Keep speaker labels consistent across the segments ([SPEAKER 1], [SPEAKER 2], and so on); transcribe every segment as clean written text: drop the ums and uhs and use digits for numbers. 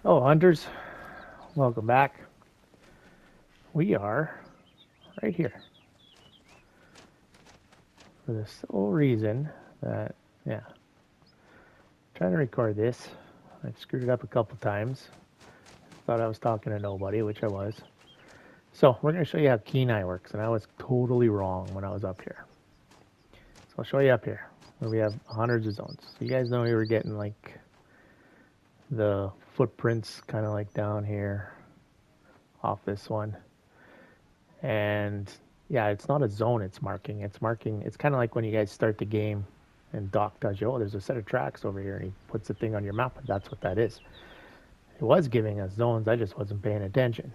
[SPEAKER 1] Oh, hunters, welcome back. We are right here for the sole reason that, yeah, trying to record this. I screwed it up a couple times. Thought I was talking to nobody, which I was. So we're going to show you how keen eye works, and I was totally wrong when I was up here. So I'll show you up here where we have hundreds of zones. So you guys know we were getting like the footprints kind of like down here off this one. And yeah, it's not a zone it's marking. It's marking, it's kind of like when you guys start the game and Doc tells you, oh, there's a set of tracks over here, and he puts the thing on your map, and that's what that is. It was giving us zones, I just wasn't paying attention.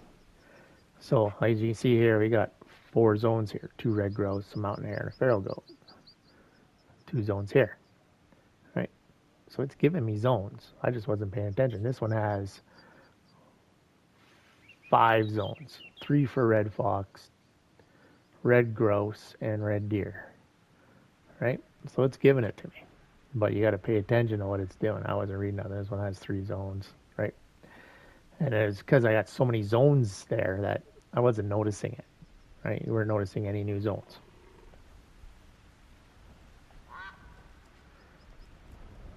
[SPEAKER 1] So, as you can see here, we got 4 zones here: 2 red grouse, a mountain hare, and a feral goat. 2 zones here, right? So it's giving me zones. I just wasn't paying attention. This one has 5 zones: 3 for red fox, red grouse, and red deer, right? So it's giving it to me. But you got to pay attention to what it's doing. I wasn't reading on this one has 3 zones, right? And it's because I got so many zones there that I wasn't noticing it, right? You weren't noticing any new zones.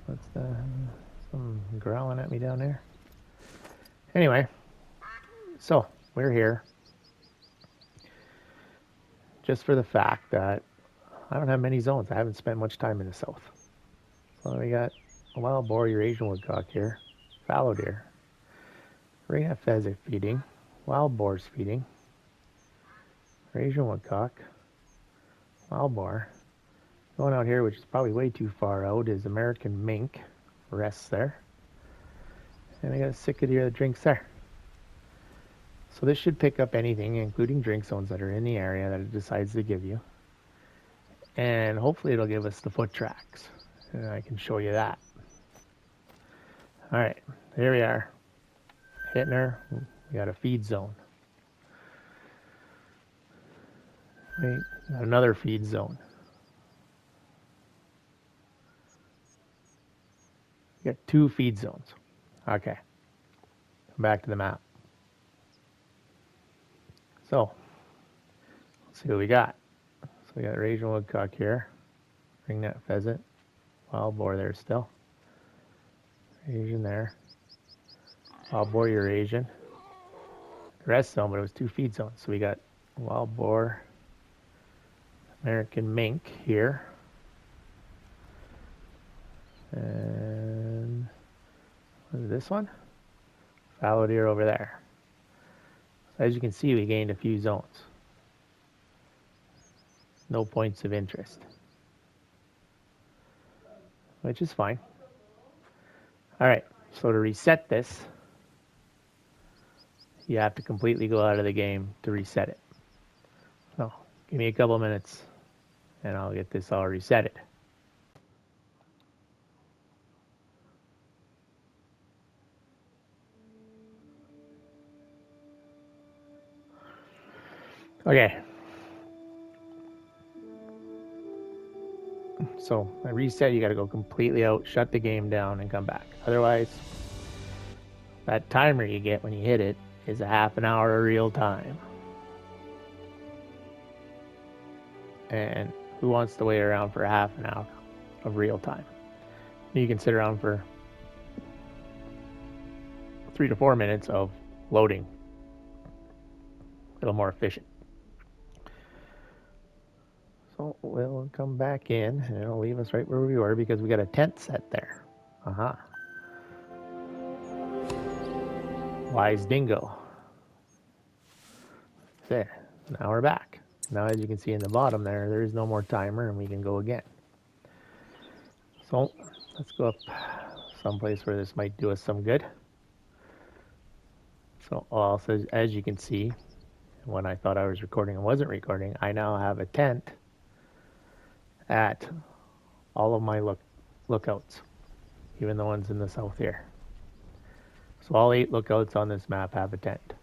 [SPEAKER 1] What's the some growling at me down there? Anyway, so we're here just for the fact that I don't have many zones. I haven't spent much time in the south. So we got a wild boar, Eurasian woodcock here, fallow deer, ring pheasant feeding, wild boars feeding, Eurasian woodcock, wild boar. Going out here, which is probably way too far out, is American mink, rests there. And we got a sick deer that drinks there. So this should pick up anything, including drink zones that are in the area that it decides to give you. And hopefully it'll give us the foot tracks. And I can show you that. All right, here we are. Hitting her. We got a feed zone. Wait, got another feed zone. We got 2 feed zones. Okay, back to the map. So, let's see what we got. So we got Eurasian woodcock here, ringneck pheasant, wild boar there still, Asian there, wild boar Eurasian, rest zone, but it was 2 feed zones. So we got wild boar, American mink here, and what is this one? Fallow deer over there. So as you can see, we gained a few zones. No points of interest, which is fine. All right, so to reset this, you have to completely go out of the game to reset it. So give me a couple minutes and I'll get this all resetted. Okay. So I reset, you got to go completely out, shut the game down, and come back. Otherwise, that timer you get when you hit it is a half an hour of real time. And who wants to wait around for half an hour of real time? You can sit around for 3 to 4 minutes of loading. A little more efficient. So we'll come back in and it'll leave us right where we were because we got a tent set there. Uh-huh. Wise dingo. There. Now we're back. Now as you can see in the bottom there is no more timer and we can go again. So let's go up someplace where this might do us some good. So also, as you can see, when I thought I was recording and wasn't recording, I now have a tent at all of my lookouts, even the ones in the south here. So all 8 lookouts on this map have a tent.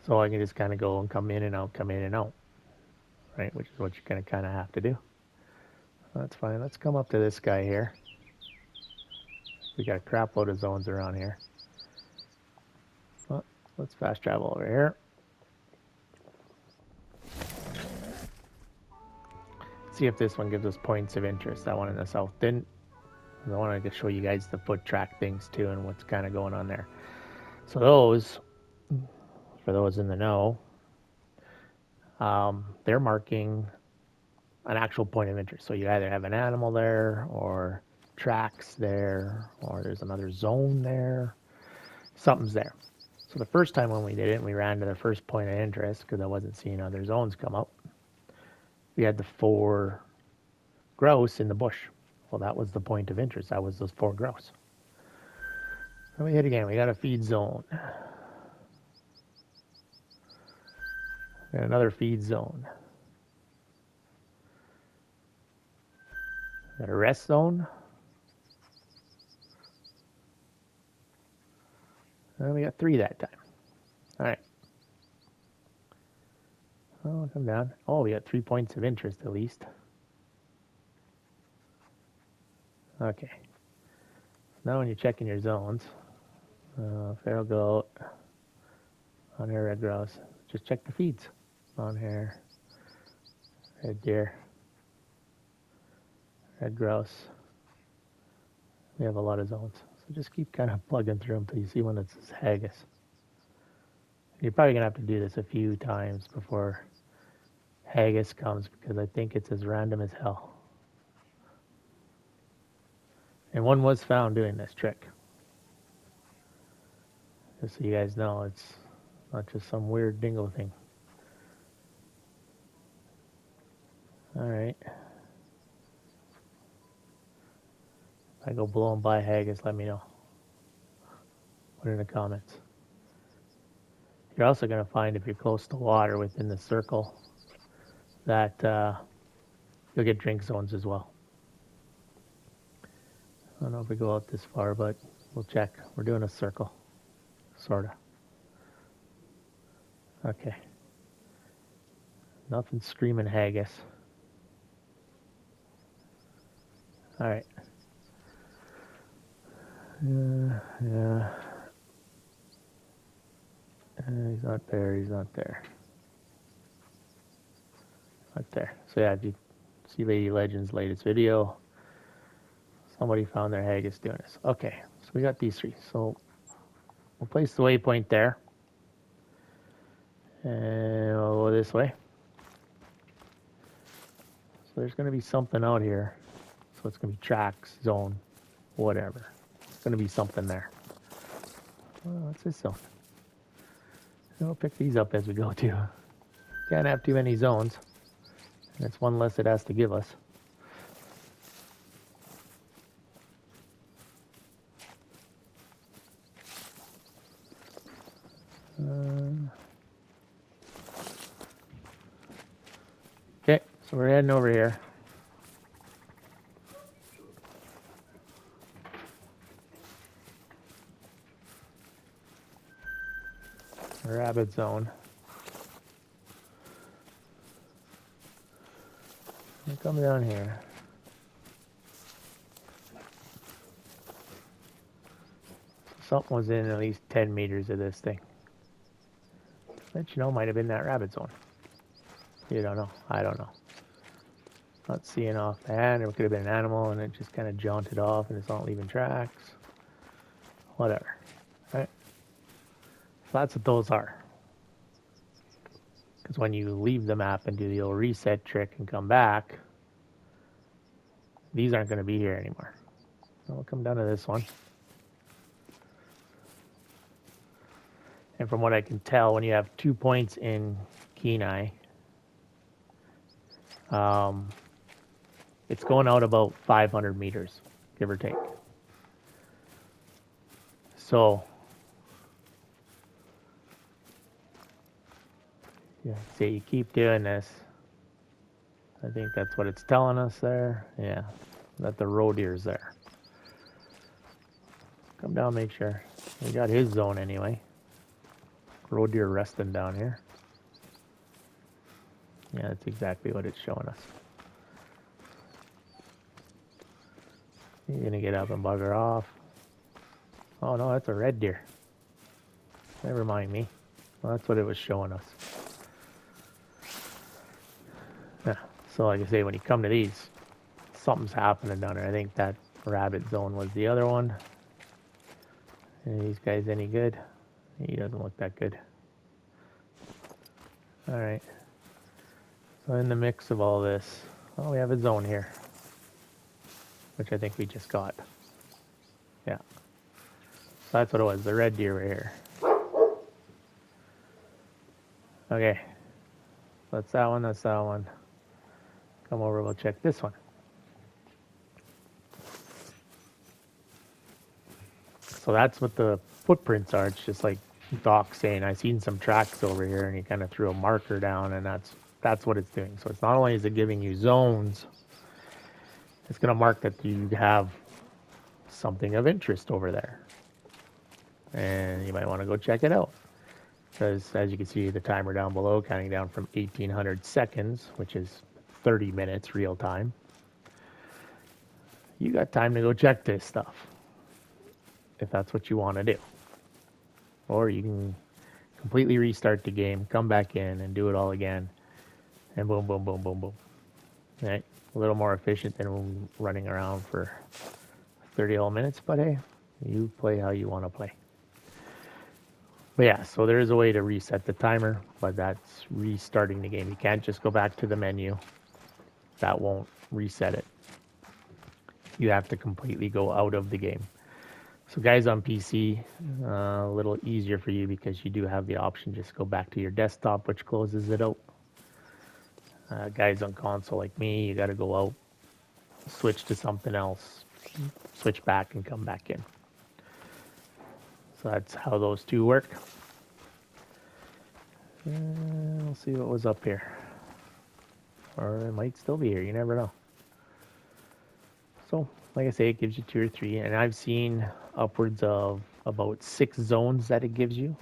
[SPEAKER 1] So I can just kind of go and come in and out, come in and out, right? Which is what you're going to kind of have to do. That's fine. Let's come up to this guy here. We got a crap load of zones around here. Well, let's fast travel over here. See if this one gives us points of interest. That one in the south didn't. I wanted to show you guys the foot track things too and what's kind of going on there. So those, for those in the know, they're marking an actual point of interest. So you either have an animal there or tracks there or there's another zone there. Something's there. So the first time when we did it, we ran to the first point of interest because I wasn't seeing other zones come up. We had the 4 grouse in the bush. Well, that was the point of interest. That was those 4 grouse. So we hit again. We got a feed zone. Got another feed zone. Got a rest zone. And we got 3 that time. All right. Oh, come down. Oh, we got 3 points of interest at least. Okay. Now when you're checking your zones, feral goat, on here red grouse, just check the feeds. On here, red deer, red grouse. We have a lot of zones. So just keep kind of plugging through them until you see one that says haggis. You're probably going to have to do this a few times before haggis comes because I think it's as random as hell. And one was found doing this trick. Just so you guys know, it's not just some weird dingo thing. All right. If I go blowing by haggis, let me know. Put it in the comments. You're also going to find if you're close to water within the circle that you'll get drink zones as well. I don't know if we go out this far, but we'll check. We're doing a circle, sorta. Okay. Nothing screaming haggis. All right. Yeah. He's not there. He's not there. Not there. So yeah, if you see Lady Legend's latest video, somebody found their haggis doing this. Okay, so we got these 3. So we'll place the waypoint there. And we'll go this way. So there's going to be something out here. So it's going to be tracks, zone, whatever. It's going to be something there. What's this zone? We'll pick these up as we go too. Can't have too many zones. And it's one less it has to give us. Okay, so we're heading over here. Rabbit zone. We come down here. Something was in at least 10 meters of this thing. Let you know, might have been that rabbit zone. You don't know. I don't know. Not seeing offhand. It could have been an animal and it just kind of jaunted off and it's not leaving tracks. Whatever. Right? So that's what those are. Because when you leave the map and do the old reset trick and come back, these aren't going to be here anymore. So we'll come down to this one. And from what I can tell, when you have 2 points in Kenai, it's going out about 500 meters, give or take. So, yeah, see, you keep doing this. I think that's what it's telling us there. Yeah, that the roe deer's there. Come down, make sure. We got his zone anyway. Roe deer resting down here. Yeah, that's exactly what it's showing us. You're gonna get up and bugger off. Oh no, that's a red deer. Never mind me. Well, that's what it was showing us. Yeah. So like I say, when you come to these, something's happening down there. I think that rabbit zone was the other one. Are these guys any good? He doesn't look that good. Alright. So in the mix of all this, oh, we have a zone here. Which I think we just got. Yeah. So that's what it was, the red deer right here. Okay. That's that one, that's that one. Come over, we'll check this one. So that's what the footprints are. It's just like Doc saying, I seen some tracks over here, and he kind of threw a marker down, and that's what it's doing. So it's not only is it giving you zones, it's going to mark that you have something of interest over there. And you might want to go check it out. Because as you can see, the timer down below, counting down from 1800 seconds, which is 30 minutes real time. You got time to go check this stuff, if that's what you want to do. Or you can completely restart the game, come back in and do it all again, and boom, boom, boom, boom, boom. Right? A little more efficient than running around for 30 whole minutes, but hey, you play how you want to play. But yeah, so there is a way to reset the timer, but that's restarting the game. You can't just go back to the menu. That won't reset it. You have to completely go out of the game. So guys on PC, a little easier for you because you do have the option just go back to your desktop, which closes it out. Guys on console like me, you got to go out, switch to something else, switch back and come back in. So that's how those two work. We'll see what was up here. Or it might still be here, you never know. So, like I say, it gives you 2 or 3, and I've seen upwards of about 6 zones that it gives you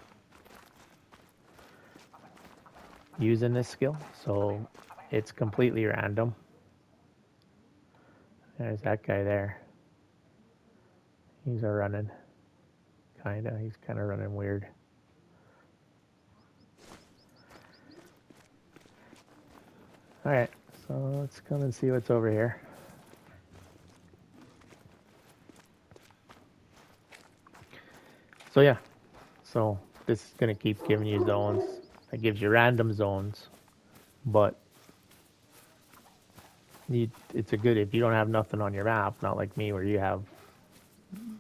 [SPEAKER 1] using this skill. So it's completely random. There's that guy there. He's a running. He's kind of running weird. Alright, so let's come and see what's over here. So yeah, so this is going to keep giving you zones. It gives you random zones, but it's a good, if you don't have nothing on your map, not like me where you have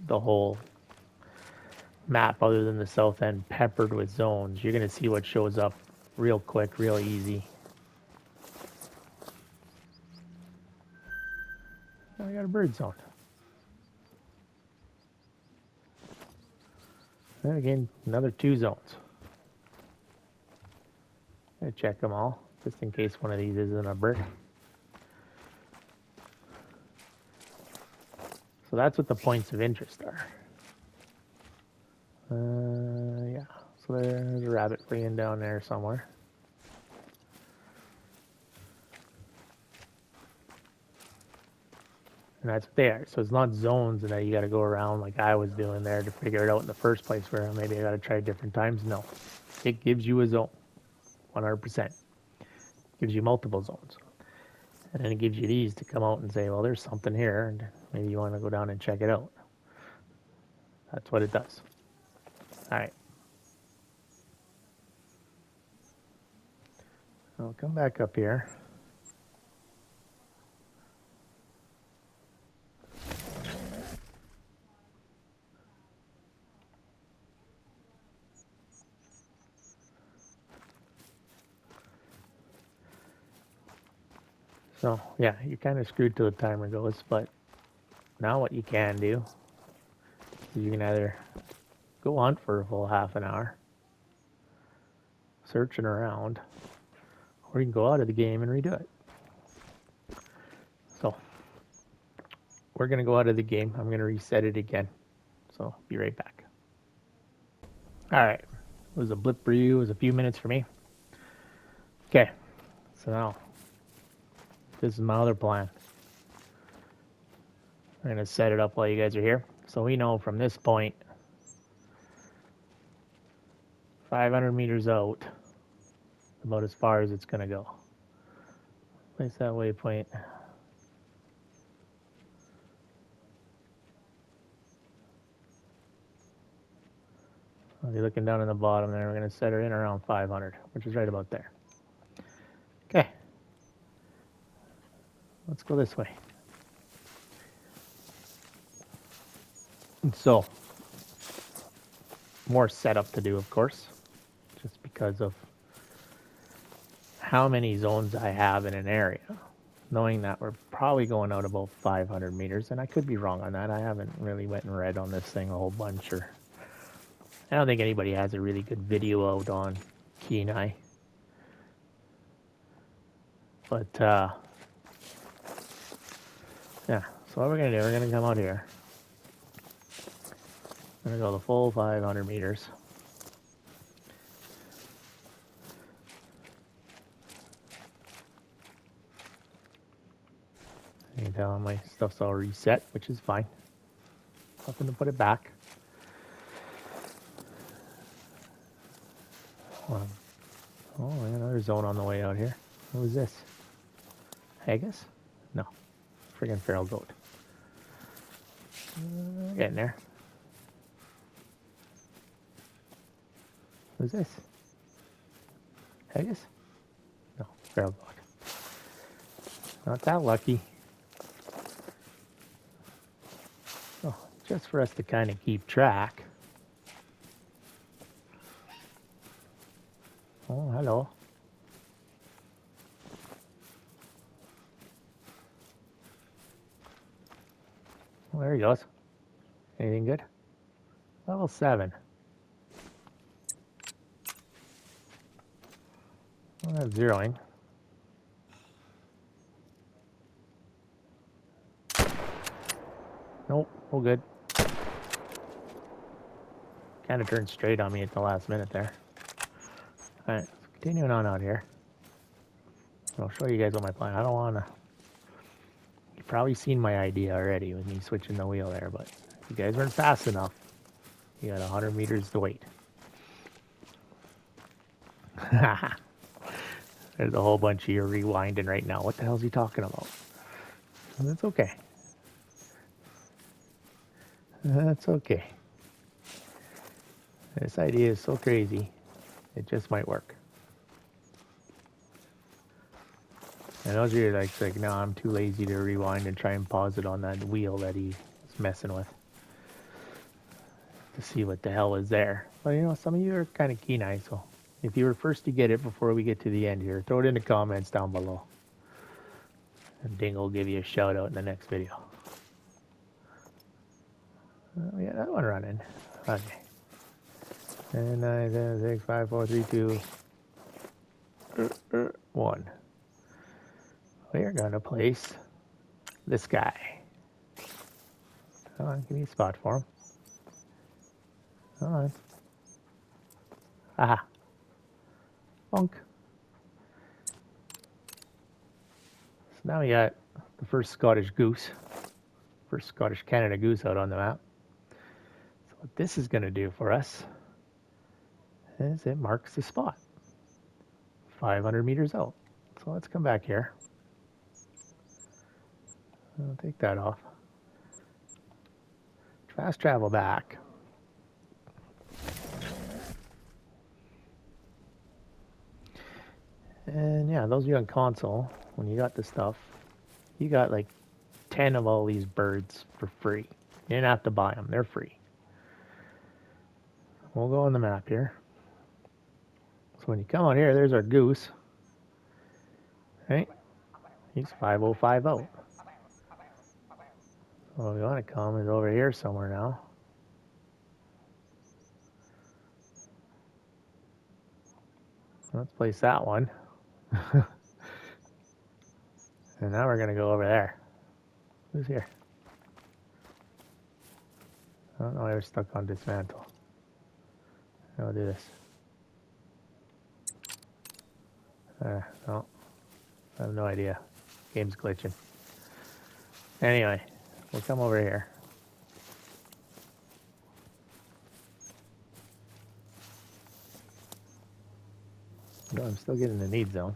[SPEAKER 1] the whole map other than the south end peppered with zones, you're going to see what shows up real quick, real easy. Oh, I got a bird zone. And again, another 2 zones. I'm going to check them all, just in case one of these isn't a bird. So that's what the points of interest are. Yeah, so there's a rabbit fleeing down there somewhere. And that's what they are. So it's not zones and that you got to go around like I was doing there to figure it out in the first place where maybe I got to try different times. No, it gives you a zone, 100%. Gives you multiple zones. And then it gives you these to come out and say, well, there's something here, and maybe you want to go down and check it out. That's what it does. All right. I'll come back up here. So, yeah, you're kind of screwed till the timer goes, but now what you can do is you can either go hunt for a full half an hour, searching around, or you can go out of the game and redo it. So, we're going to go out of the game. I'm going to reset it again. So, be right back. Alright, it was a blip for you, it was a few minutes for me. Okay, so now, this is my other plan. I'm going to set it up while you guys are here. So we know from this point, 500 meters out. About as far as it's going to go. Place that waypoint. I'll be looking down in the bottom there. We're going to set her in around 500, which is right about there. Okay. Let's go this way. And so, more setup to do, of course, just because of how many zones I have in an area. Knowing that we're probably going out about 500 meters, and I could be wrong on that. I haven't really went and read on this thing a whole bunch, or I don't think anybody has a really good video out on Kenai. But yeah, so what we're gonna do, we're gonna come out here. We're gonna go the full 500 meters. You can tell my stuff's all reset, which is fine. Nothing to put it back. Oh, another zone on the way out here. What was this? Haggis? No. Friggin' feral goat. Getting there. What is this? Haggis? No, feral goat. Not that lucky. Oh, just for us to kind of keep track. Oh, hello. Well, there he goes. Anything good? Level 7. Well, that's zeroing. Nope, all good. Kind of turned straight on me at the last minute there. Alright, continuing on out here. I'll show you guys what my plan. I don't want to... You've probably seen my idea already with me switching the wheel there, but if you guys weren't fast enough, you got 100 meters to wait. There's a whole bunch of you rewinding right now. What the hell is he talking about? And that's okay. That's okay. This idea is so crazy, it just might work. And those of you like, no, I'm too lazy to rewind and try and pause it on that wheel that he's messing with to see what the hell is there. But you know, some of you are kind of keen-eyed, so if you were first to get it before we get to the end here, throw it in the comments down below. And Ding will give you a shout out in the next video. Oh, yeah, that one running. Okay. 10, 9, 7, 6, 5, 4, 3, 2, 1. We're gonna place this guy. Come on, give me a spot for him. Come on. Aha. Bonk. So now we got the first Scottish goose. First Scottish Canada goose out on the map. So what this is gonna do for us is it marks the spot. 500 meters out. So let's come back here. I'll take that off. Fast travel back. And yeah, those of you on console, when you got this stuff, you got like 10 of all these birds for free. You didn't have to buy them, they're free. We'll go on the map here. So when you come out here, there's our goose. Right? He's 5050. Well, we want to come is over here somewhere now. Let's place that one. And now we're going to go over there. Who's here? I don't know why we're stuck on dismantle. I'll do this. No. I have no idea. Game's glitching. Anyway, we'll come over here. No, I'm still getting the need zone.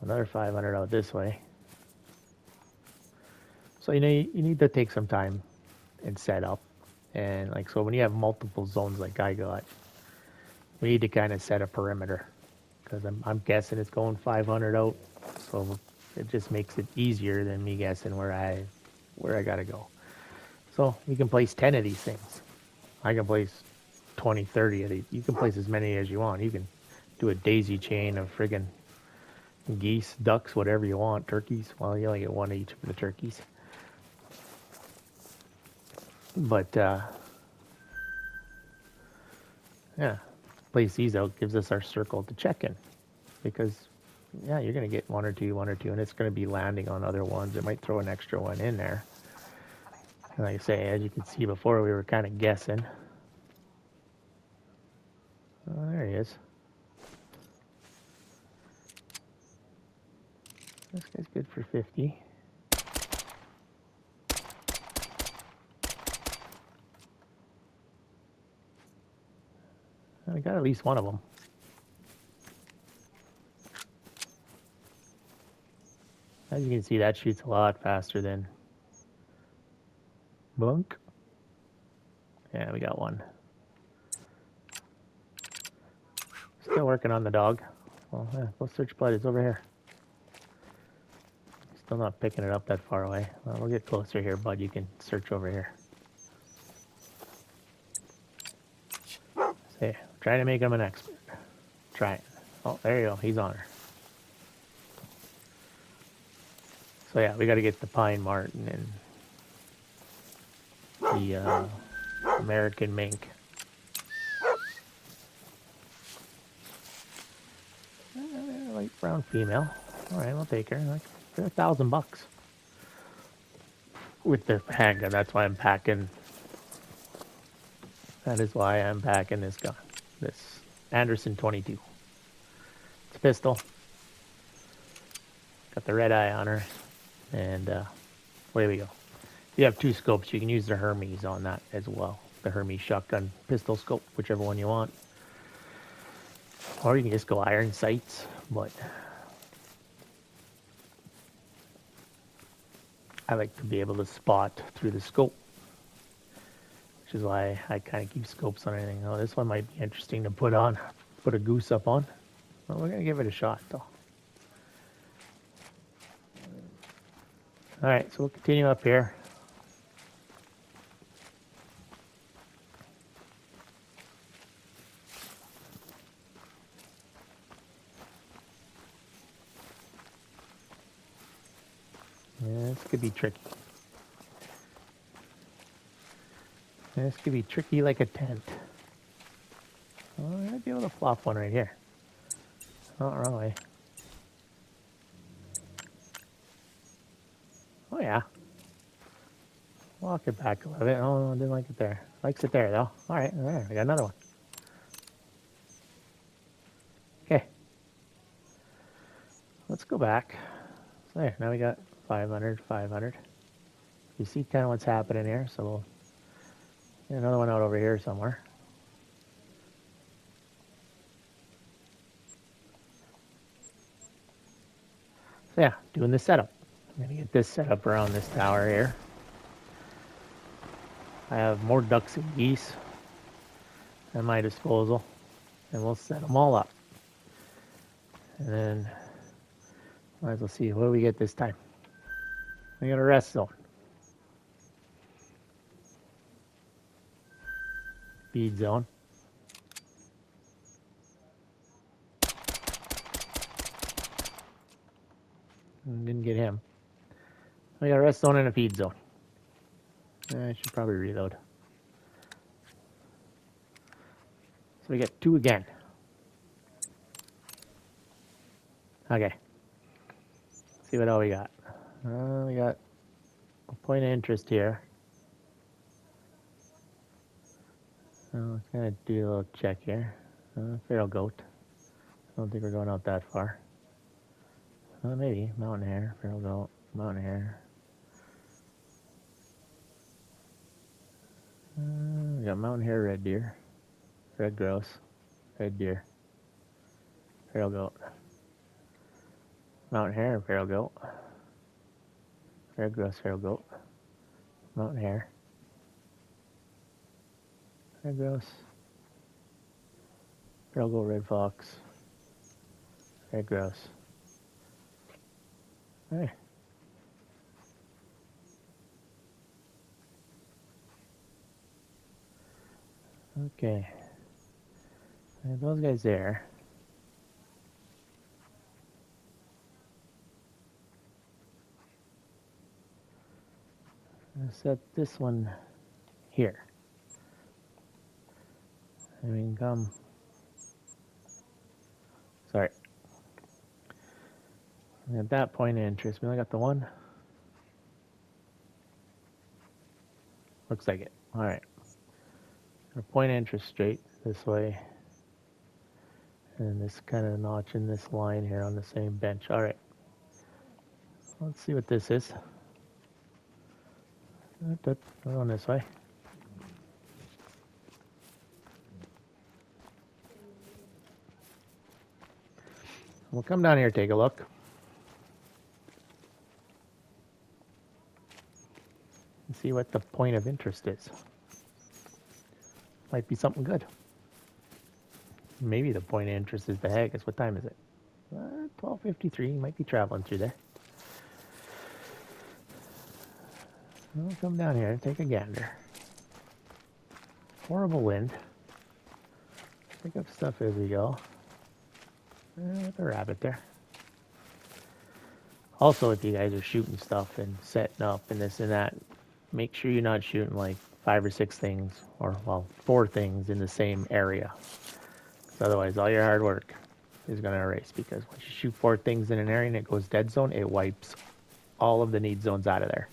[SPEAKER 1] Another 500 out this way. So you know you need to take some time and set up, and like so when you have multiple zones like I got, we need to kind of set a perimeter because I'm guessing it's going 500 out, so it just makes it easier than me guessing where I gotta go. So we can place 10 of these things. I can place 20, 30 of these. You can place as many as you want. You can do a daisy chain of friggin' geese, ducks, whatever you want, turkeys. Well, you only get one each of the turkeys. But yeah, place these out gives us our circle to check in because yeah, you're gonna get one or two, and it's gonna be landing on other ones. It might throw an extra one in there. And like I say, as you can see before, we were kind of guessing. Oh, there he is. This guy's good for 50. I got at least one of them. As you can see, that shoots a lot faster than Bunk. Yeah, we got one. Still working on the dog. Well, yeah, go search blood. It's over here. Still not picking it up that far away. Well, we'll get closer here, bud. You can search over here. Say, trying to make him an expert. Try it. Oh, there you go. He's on her. So yeah, we got to get the pine marten and the American mink. Light brown female. All right, we'll take her. Like $1,000 with the handgun. That's why I'm packing. That is why I'm packing this gun. This Anderson 22. It's a pistol. Got the red eye on her, and away we go. If you have two scopes, you can use the Hermes on that as well. The Hermes shotgun pistol scope, whichever one you want. Or you can just go iron sights, but I like to be able to spot through the scope, which is why I kind of keep scopes on anything. Oh, this one might be interesting to put a goose up on. Well, we're going to give it a shot, though. All right, so we'll continue up here. Yeah, this could be tricky. This could be tricky like a tent. Oh, I might be able to flop one right here. Oh, wrong way. Oh, yeah. Walk it back a little bit. Oh, I didn't like it there. Likes it there, though. All right, there. We got another one. Okay. Let's go back. So there, now we got 500, 500. You see kind of what's happening here, so we'll get another one out over here somewhere. So yeah, doing the setup. I'm going to get this set up around this tower here. I have more ducks and geese at my disposal, and we'll set them all up. And then might as well see what do we get this time. We got a rest zone. Feed zone. Didn't get him. We got a rest zone and a feed zone. I should probably reload. So we get two again. Okay. Let's see what all we got. We got a point of interest here. Let's kind of do a little check here. Feral goat. I don't think we're going out that far. Maybe. Mountain hare, feral goat, mountain hare. We got mountain hare, red deer, red grouse, red deer, feral goat, mountain hare, feral goat, red grouse, feral goat, mountain hare, red grouse, feral goat, red fox, red grouse. Hey. Okay. And those guys there. I'm gonna set this one here. I mean, come. Sorry. At that point of interest, we only got the one. Looks like it. All right. Our point of interest straight this way. And this kind of notch in this line here on the same bench. All right. Let's see what this is. Going this way. We'll come down here, take a look. And see what the point of interest is. Might be something good. Maybe the point of interest is the Haggis. What time is it? 12:53. Might be traveling through there. We'll come down here and take a gander. Horrible wind. Pick up stuff as we go. The rabbit there. Also, if you guys are shooting stuff and setting up and this and that, make sure you're not shooting like 5 or 6 things, or well, 4 things in the same area. Otherwise, all your hard work is going to erase, because once you shoot 4 things in an area and it goes dead zone, it wipes all of the need zones out of there.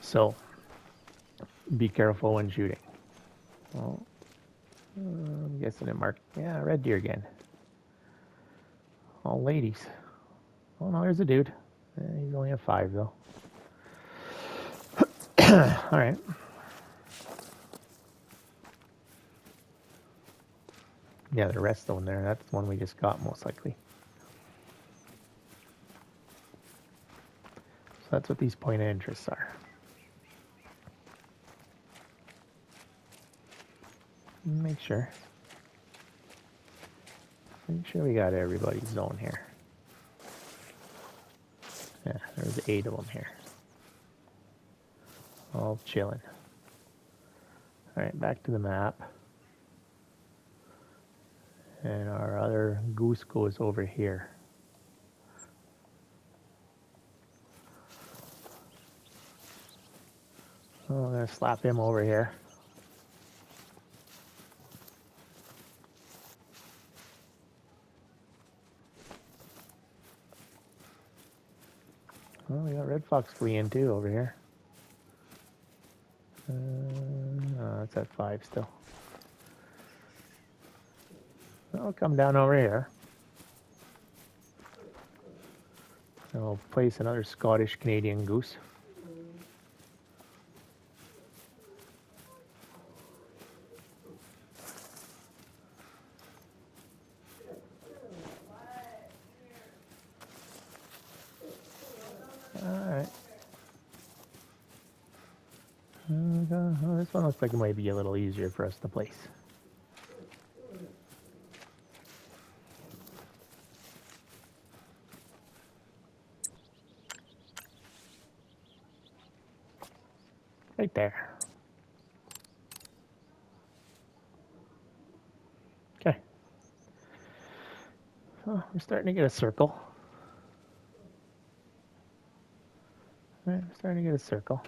[SPEAKER 1] So, be careful when shooting. Well, I'm guessing it marked, yeah, red deer again. All ladies. Oh no, there's a dude. He's only a 5 though. All right. Yeah, the rest one there, that's the one we just got most likely. So that's what these point of interests are. Make sure we got everybody's zone here. Yeah, there's 8 of them here. All chilling. All right, back to the map. And our other goose goes over here. So I'm going to slap him over here. Oh, we got red fox fleeing too over here. No, it's at 5 still. I'll come down over here. I'll place another Scottish Canadian goose. Alright. Oh, this one looks like it might be a little easier for us to place. Right there. Okay. So we're starting to get a circle. All right, we're starting to get a circle.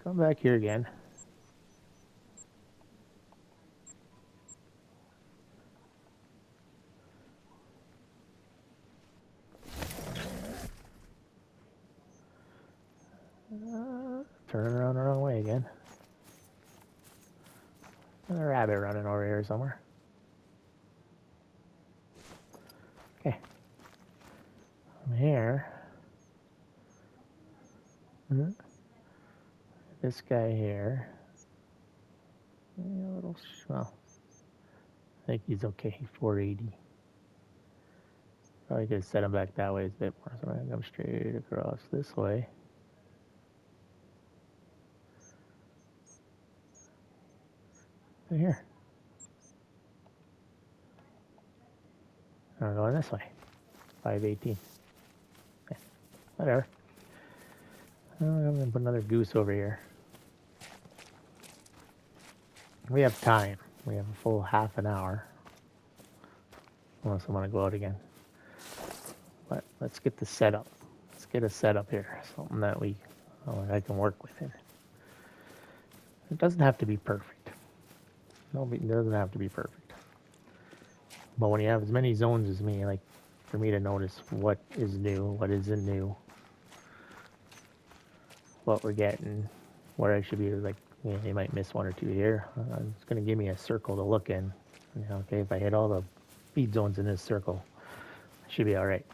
[SPEAKER 1] Come back here again. Turning around the wrong way again. Another rabbit running over here somewhere. Okay. From here. This guy here. Yeah, a little, well, I think he's okay, 480. Probably could set him back that way a bit more, so I'm going to come straight across this way. Here. I'm going this way. 518. Yeah, whatever. I'm going to put another goose over here. We have time. We have a full half an hour. Unless I want to go out again. But let's get the setup. Let's get a setup here. Something that I can work with it. It doesn't have to be perfect. No, it doesn't have to be perfect. But when you have as many zones as me, like for me to notice what is new, what isn't new, what we're getting, where I should be, like, you might miss one or two here. It's going to give me a circle to look in. Okay, if I hit all the feed zones in this circle, I should be all right.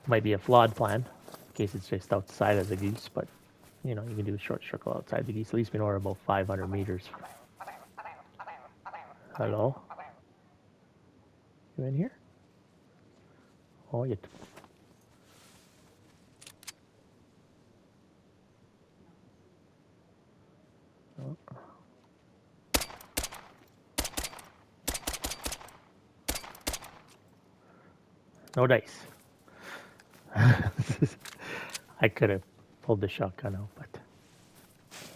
[SPEAKER 1] Might be a flawed plan in case it's just outside of the goose, but you can do a short circle outside the geese. At least we know we're about 500 meters. Hello? You in here? Oh, you. Oh. No dice. I could have pulled the shotgun out, but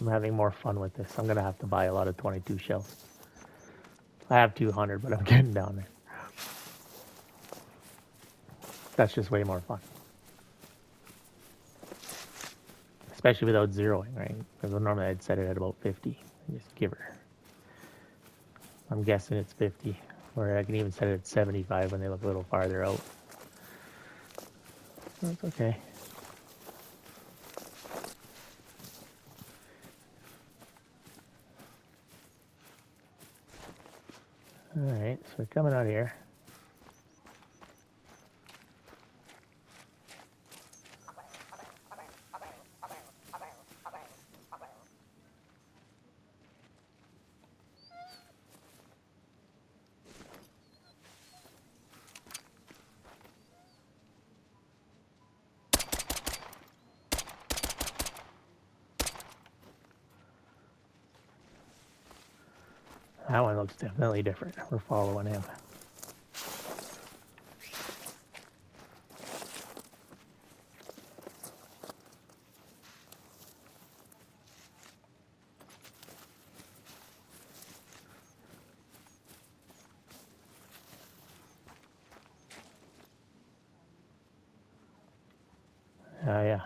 [SPEAKER 1] I'm having more fun with this. I'm going to have to buy a lot of 22 shells. I have 200, but I'm getting down there. That's just way more fun. Especially without zeroing, right? Because normally I'd set it at about 50 and just give her. I'm guessing it's 50, or I can even set it at 75 when they look a little farther out. That's okay. Alright, so we're coming out here. That one looks definitely different. We're following him. Oh, yeah.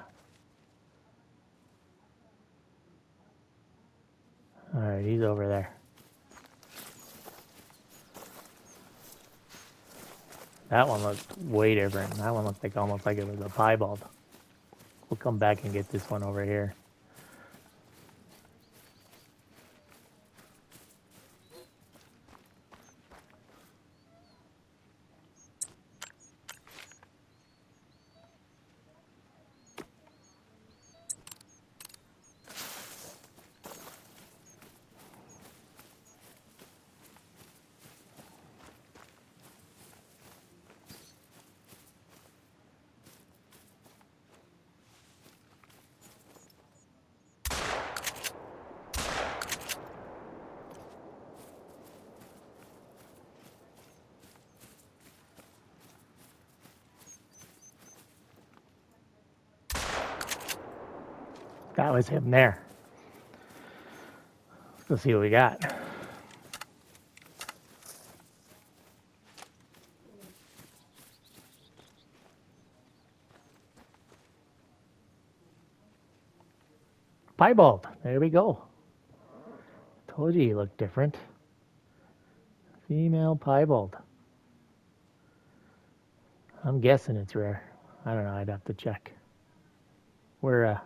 [SPEAKER 1] Alright, he's over there. That one looked way different. That one looked like almost like it was a piebald. We'll come back and get this one over here. That was him there. Let's go see what we got. Piebald. There we go. Told you he looked different. Female piebald. I'm guessing it's rare. I don't know. I'd have to check. We're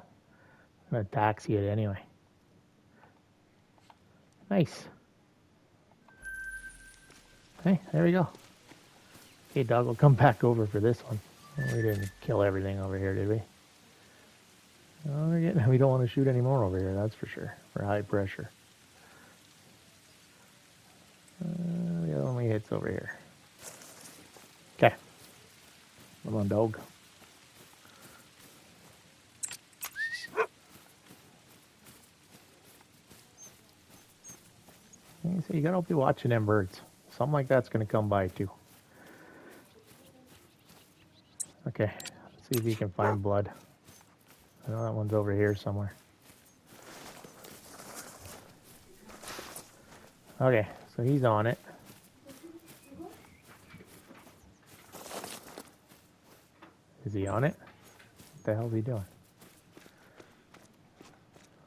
[SPEAKER 1] gonna taxi it anyway. Nice. Hey, there we go. Okay, dog, we'll come back over for this one. We didn't kill everything over here, did we? Oh, we don't want to shoot any more over here, that's for sure. We're high pressure. it's over here. Okay. Come on, dog. You gotta be watching them birds. Something like that's gonna come by too. Okay, let's see if you can find blood. I know that one's over here somewhere. Okay, so he's on it. Is he on it? What the hell is he doing?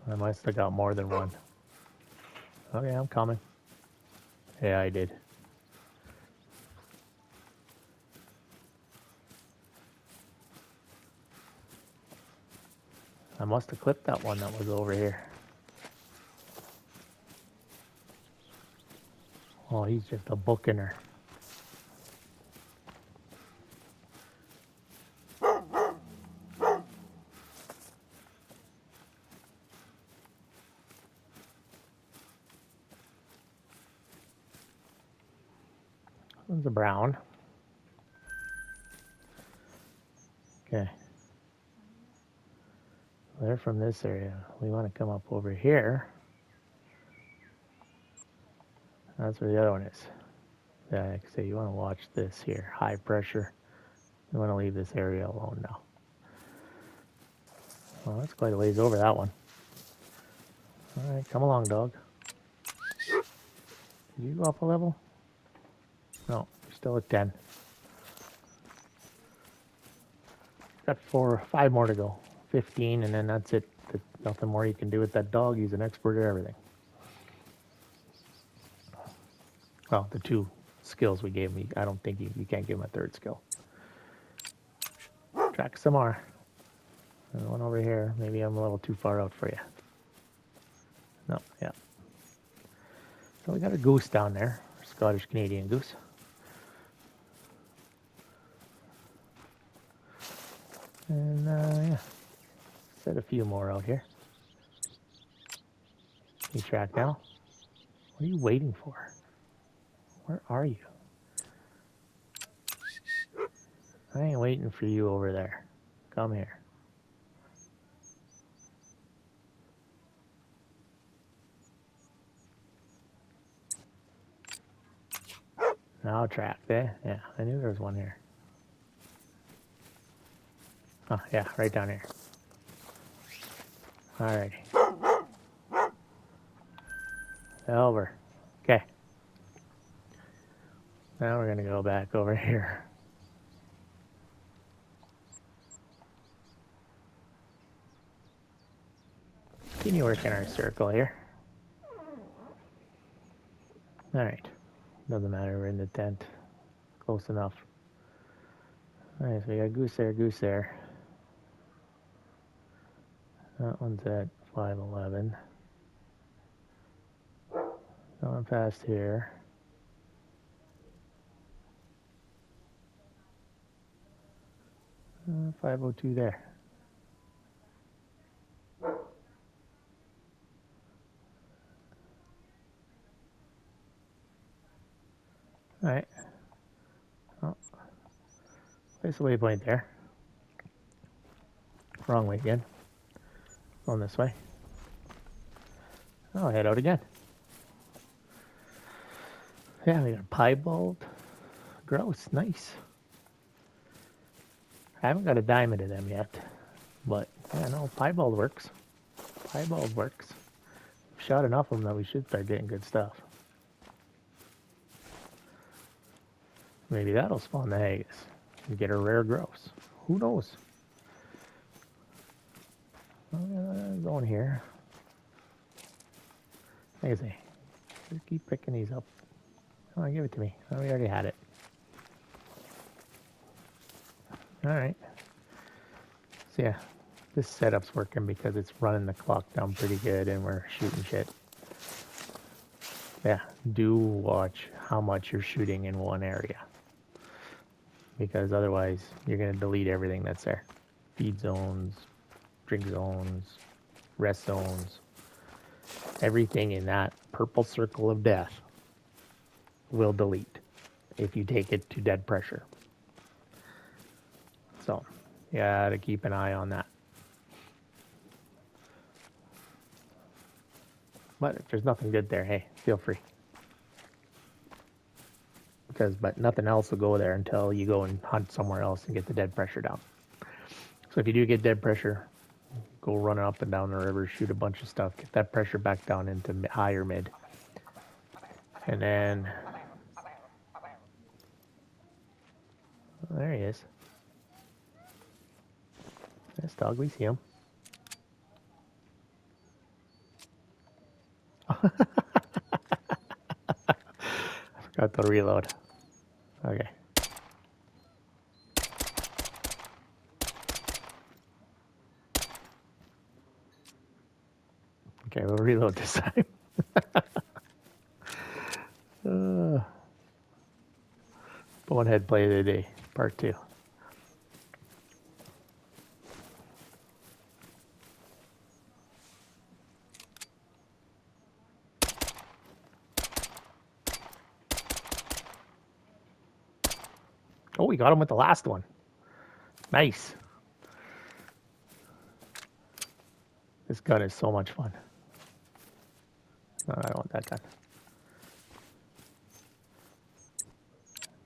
[SPEAKER 1] I must have got more than one. Okay, I'm coming. Yeah, I did. I must have clipped that one that was over here. Oh, he's just a booking her. One's a brown. Okay. They're from this area. We want to come up over here. That's where the other one is. Yeah, like I say, you want to watch this here. High pressure. You want to leave this area alone now. Well, that's quite a ways over that one. All right, come along, dog. Did you go up a level? No, you're still at 10. Got 5 more to go. 15, and then that's it. There's nothing more you can do with that dog. He's an expert at everything. Well, the 2 skills we gave him, I don't think you can't give him a 3rd skill. Track some more. There's one over here. Maybe I'm a little too far out for you. No, yeah. So we got a goose down there. Scottish Canadian goose. And yeah, set a few more out here. You track now? What are you waiting for? Where are you? I ain't waiting for you over there. Come here. Now track there. Yeah, I knew there was one here. Oh, yeah, right down here. Alrighty. Over. Okay. Now we're gonna go back over here. Continue working our circle here. Alright. Doesn't matter, we're in the tent. Close enough. Alright, so we got goose there, goose there. That one's at 511. Going past here. Uh, 502 there. Alright. Oh. Place a waypoint there. Wrong way again. Going this way. I'll head out again. Yeah, we got a piebald. Grouse, nice. I haven't got a diamond of them yet. But, yeah, no, piebald works. Piebald works. Shot enough of them that we should start getting good stuff. Maybe that'll spawn the haggis and get a rare grouse. Who knows? Going here. Like I say, just keep picking these up. Come on, give it to me. Oh, we already had it. Alright. So yeah, this setup's working because it's running the clock down pretty good and we're shooting shit. Yeah, do watch how much you're shooting in one area. Because otherwise, you're going to delete everything that's there. Feed zones, drink zones, rest zones. Everything in that purple circle of death will delete. if you take it to dead pressure. So, you gotta keep an eye on that. But if there's nothing good there, hey, feel free. But nothing else will go there until you go and hunt somewhere else and get the dead pressure down. So if you do get dead pressure, go run up and down the river, shoot a bunch of stuff, get that pressure back down into higher mid. And then, oh, there he is. This dog, we see him. I forgot to reload. Okay. Okay, we'll reload this time. Bonehead play of the day, part 2. Oh, we got him with the last one. Nice. This gun is so much fun. No, I don't want that gun.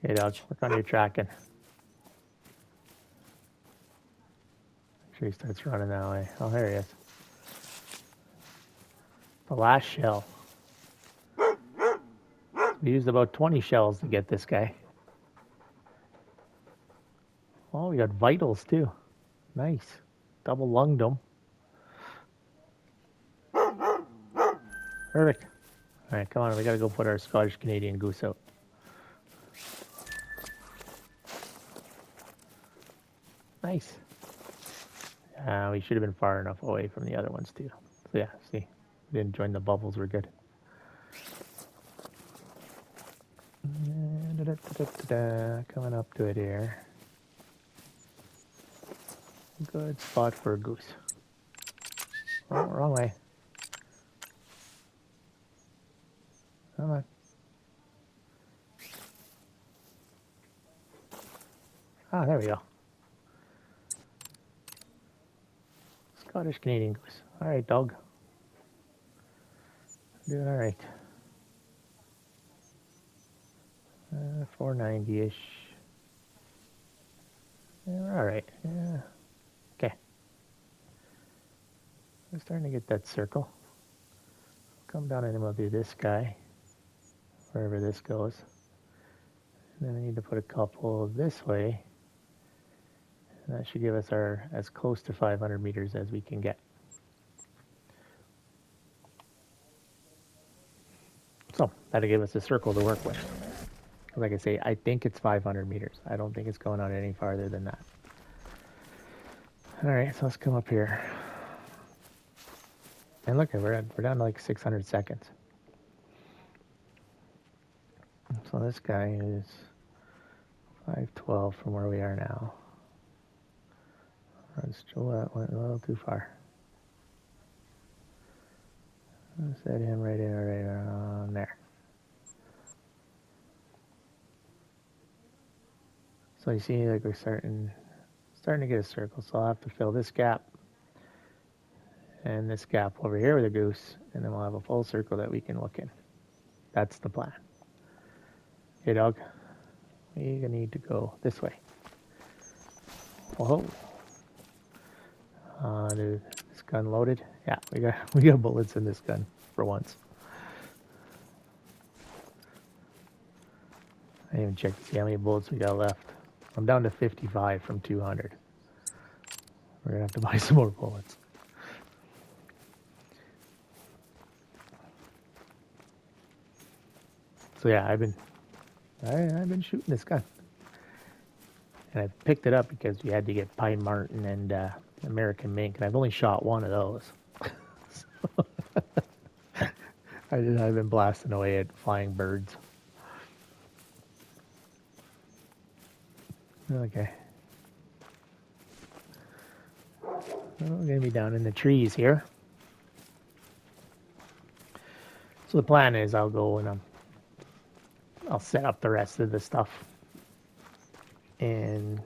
[SPEAKER 1] Hey, dog, work on your tracking. Make sure he starts running that way. Oh, there he is. The last shell. We used about 20 shells to get this guy. Oh, we got vitals too. Nice. Double lunged him. Perfect. All right, come on. We got to go put our Scottish Canadian goose out. Nice. We should have been far enough away from the other ones too. So yeah, see, we didn't join the bubbles. We're good. Coming up to it here. Good spot for a goose. Oh, wrong way. Come on. Ah, there we go. Scottish Canadian goose. All right, dog. Doing all right. 490-ish. Yeah, we're all right. Yeah. Okay. We're starting to get that circle. Come down and we'll do this guy, wherever this goes. And then we need to put a couple this way. And that should give us our as close to 500 meters as we can get. So that'll give us a circle to work with. Like I say, I think it's 500 meters. I don't think it's going out any farther than that. All right, so let's come up here. And look, we're down to like 600 seconds. So this guy is 512 from where we are now. That went a little too far. Let's set him right around there. So you see, like we're starting to get a circle. So I'll have to fill this gap and this gap over here with a goose, and then we'll have a full circle that we can look in. That's the plan. Hey, dog. We're gonna need to go this way. Whoa. Dude, this gun loaded? Yeah, we got bullets in this gun for once. I didn't even check to see how many bullets we got left. I'm down to 55 from 200. We're gonna have to buy some more bullets. So yeah, I've been shooting this gun, and I picked it up because we had to get pine marten and American mink, and I've only shot one of those. So I've been blasting away at flying birds. Okay. We're going to be down in the trees here. So the plan is I'll go and I'll set up the rest of the stuff in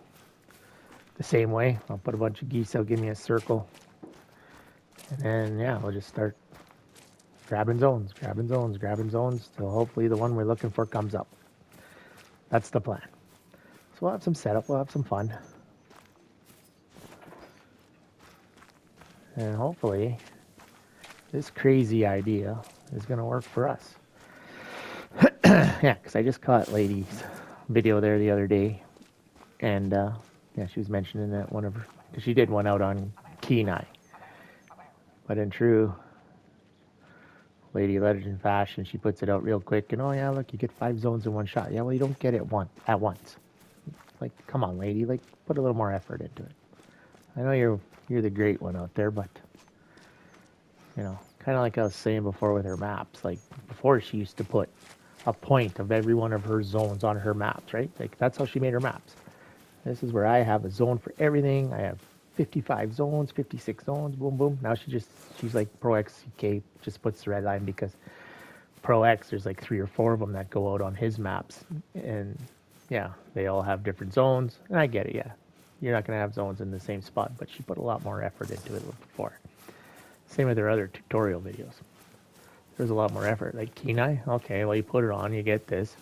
[SPEAKER 1] the same way. I'll put a bunch of geese out, give me a circle, and then yeah, we'll just start grabbing zones, till hopefully the one we're looking for comes up. That's the plan. So we'll have some setup, we'll have some fun, and hopefully this crazy idea is going to work for us. Yeah, because I just caught Lady's video there the other day, and yeah, she was mentioning that one of her, she did one out on Kenai, but in true Lady Legend fashion, she puts it out real quick, and oh yeah, look, you get 5 zones in one shot. Yeah, well, you don't get it at once. Like, come on, lady, like, put a little more effort into it. I know you're the great one out there, but you know, kind of like I was saying before with her maps. Like before, she used to put a point of every one of her zones on her maps, right? Like that's how she made her maps. This is where I have a zone for everything. I have 55 zones, 56 zones, boom, boom. Now she's like Pro XCK, just puts the red line because Pro X, there's like 3 or 4 of them that go out on his maps. And yeah, they all have different zones. And I get it, yeah. You're not going to have zones in the same spot, but she put a lot more effort into it before. Same with her other tutorial videos. There's a lot more effort. Like Kenai, okay, well, you put it on, you get this.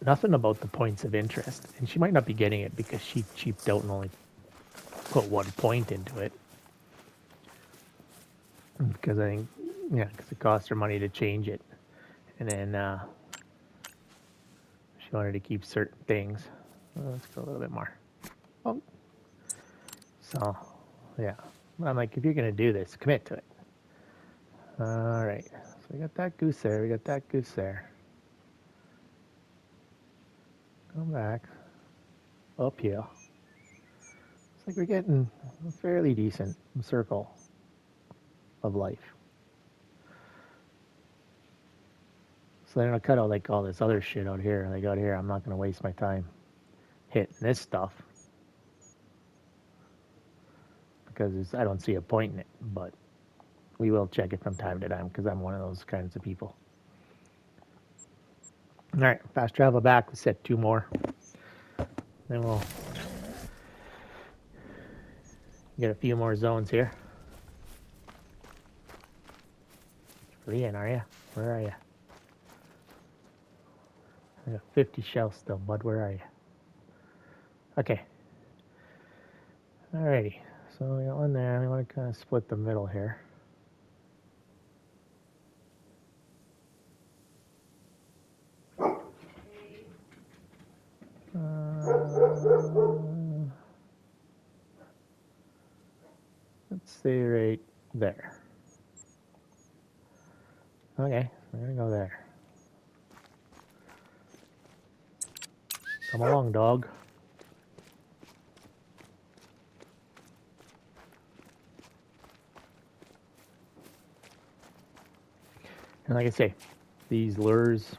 [SPEAKER 1] Nothing about the points of interest. And she might not be getting it because she cheaped out and only put 1 point into it. Because I think, yeah, because it cost her money to change it. And then she wanted to keep certain things. Let's go a little bit more. Oh. So, yeah. I'm like, if you're going to do this, commit to it. All right. So we got that goose there. We got that goose there. Come back. Up here. It's like we're getting a fairly decent circle of life. So then I'll cut out like all this other shit out here. Like out here, I'm not going to waste my time hitting this stuff. Because I don't see a point in it. But we will check it from time to time because I'm one of those kinds of people. All right, fast travel back. Let's set 2 more. Then we'll get a few more zones here. Fleeing, are you? Where are you? I got 50 shells still, bud. Where are you? Okay. Alrighty. So we got one there. We want to kind of split the middle here. Let's say right there. Okay, we're gonna go there. Come along, dog. And like I say, these lures,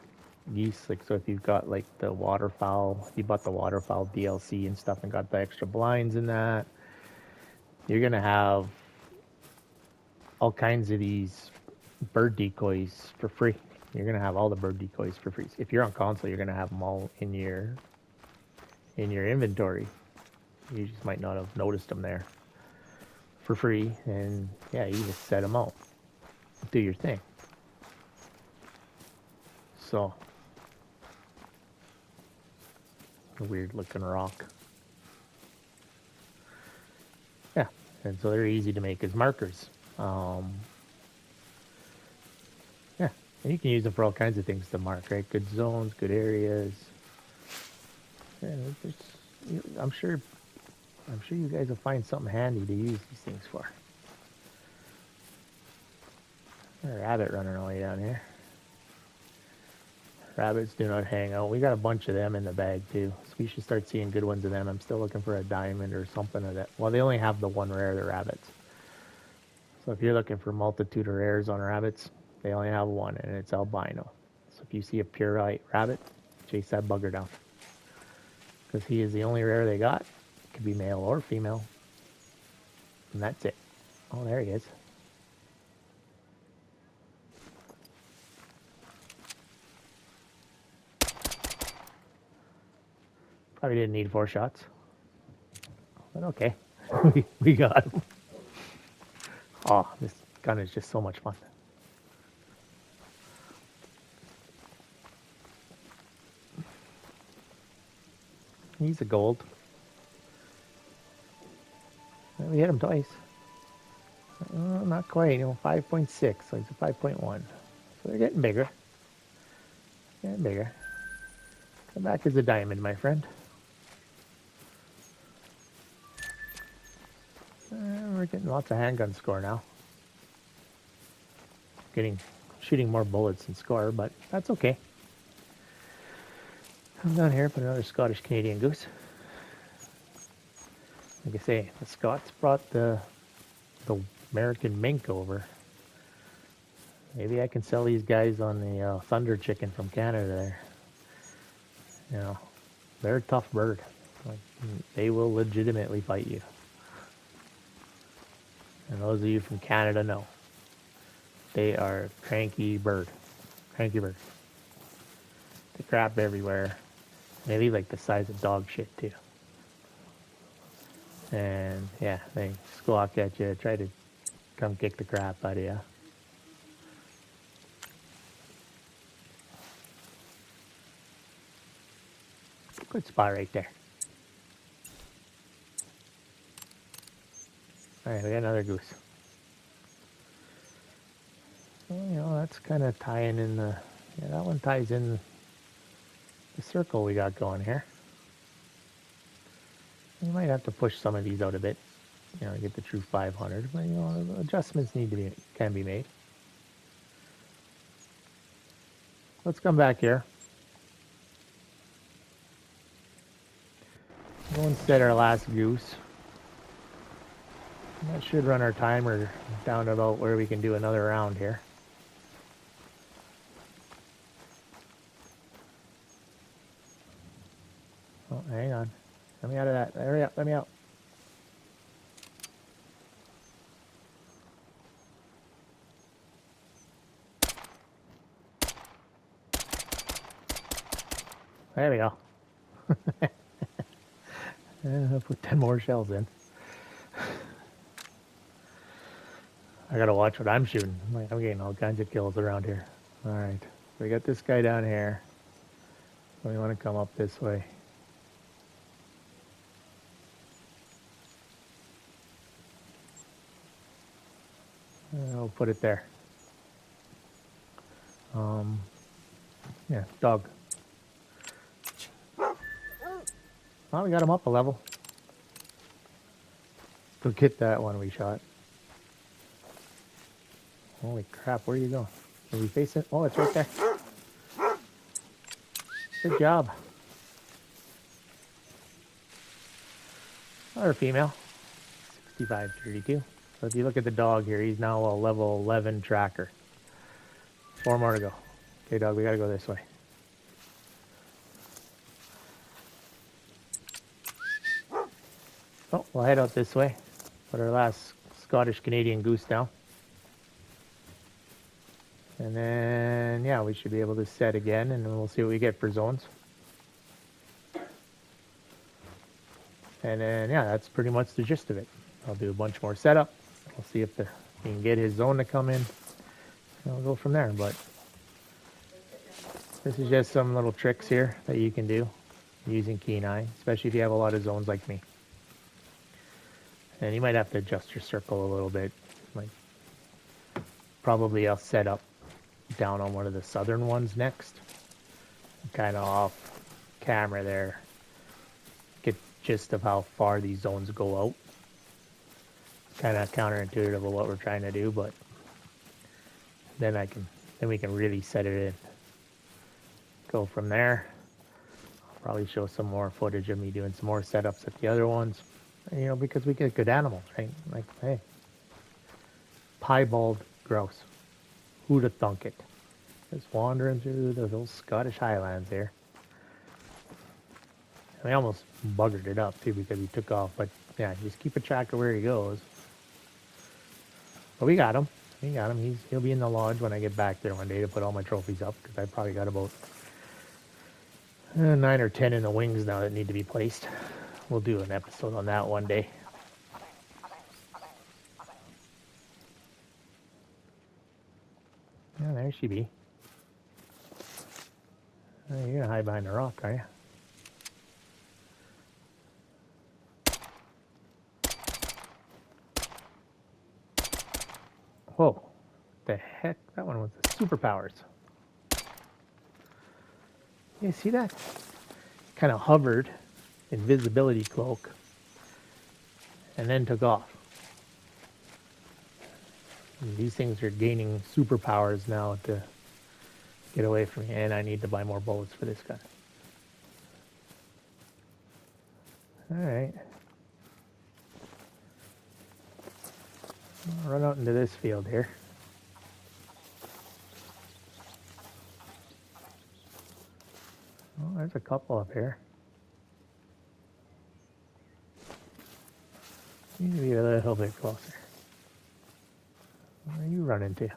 [SPEAKER 1] geese, like so if you've got like the waterfowl, if you bought the waterfowl DLC and stuff and got the extra blinds in that, you're gonna have all kinds of these bird decoys for free. You're gonna have all the bird decoys for free. If you're on console, you're gonna have them all in your inventory. You just might not have noticed them there for free, and yeah, you just set them out, do your thing. So, a weird looking rock. Yeah, and so they're easy to make as markers. Yeah, and you can use them for all kinds of things to mark, right? Good zones, good areas. Yeah, I'm sure you guys will find something handy to use these things for. There's a rabbit running all the way down here. Rabbits do not hang out. We got a bunch of them in the bag too, so we should start seeing good ones of them. I'm still looking for a diamond or something of that. Well, they only have the one rare, the rabbits. So if you're looking for multitude of rares on rabbits, they only have one, and it's albino. So if you see a pure white rabbit, chase that bugger down. Because he is the only rare they got. It could be male or female. And that's it. Oh, there he is. Probably didn't need 4 shots. But okay. we got him. Oh, this gun is just so much fun. He's a gold. We hit him twice. Not quite, 5.6, so he's a 5.1. So they're getting bigger. Getting bigger. Come back as a diamond, my friend. We're getting lots of handgun score now. Shooting more bullets than score, but that's okay. Come down here, put another Scottish Canadian goose. Like I say, the Scots brought the American mink over. Maybe I can sell these guys on the thunder chicken from Canada there. They're a tough bird. Like, they will legitimately fight you. And those of you from Canada know. They are a cranky bird. Cranky bird. They crap everywhere. They leave like the size of dog shit too. And yeah, they squawk at you, try to come kick the crap out of you. Good spot right there. Alright, we got another goose. So, that's kind of tying in that one ties in the circle we got going here. You might have to push some of these out a bit, to get the true 500, but adjustments can be made. Let's come back here. Go and set our last goose. That should run our timer down to about where we can do another round here. Oh, hang on. Let me out of that. Hurry up, let me out. There we go. I'll put 10 more shells in. I gotta watch what I'm shooting. I'm getting all kinds of kills around here. Alright, so we got this guy down here. So we want to come up this way. I'll put it there. Yeah, dog. Oh, we got him up a level. Go get that one we shot. Holy crap, where are you going? Are we facing? Oh, it's right there. Good job. Another female. 6532. So if you look at the dog here, he's now a level 11 tracker. 4 more to go. Okay, dog, we gotta go this way. Oh, we'll head out this way. Put our last Scottish Canadian goose down. And then, yeah, we should be able to set again, and then we'll see what we get for zones. And then, yeah, that's pretty much the gist of it. I'll do a bunch more setup. We'll see if we can get his zone to come in. And we'll go from there. But this is just some little tricks here that you can do using keen eye, especially if you have a lot of zones like me. And you might have to adjust your circle a little bit. Like, probably I'll set up down on one of the southern ones next. Kind of off camera there. Get gist of how far these zones go out. Kind of counterintuitive of what we're trying to do, but then we can really set it in. Go from there. I'll probably show some more footage of me doing some more setups at the other ones. Because we get good animals, right? Like, hey, Piebald grouse. Who'd have thunk it? Just wandering through those Scottish highlands here. And we almost buggered it up too because he took off. But yeah, just keep a track of where he goes. But we got him. We got him. He'll be in the lodge when I get back there one day to put all my trophies up, because I probably got about 9 or 10 in the wings now that need to be placed. We'll do an episode on that one day. Yeah, there she be. Oh, you're gonna hide behind the rock, are you? Whoa. The heck? That one was the Superpowers. You see that? Kind of hovered, invisibility cloak, and then took off. And these things are gaining superpowers now to get away from me, and I need to buy more bullets for this gun. Alright. I'll run out into this field here. Oh, there's a couple up here. Need to be a little bit closer. Where are you running to?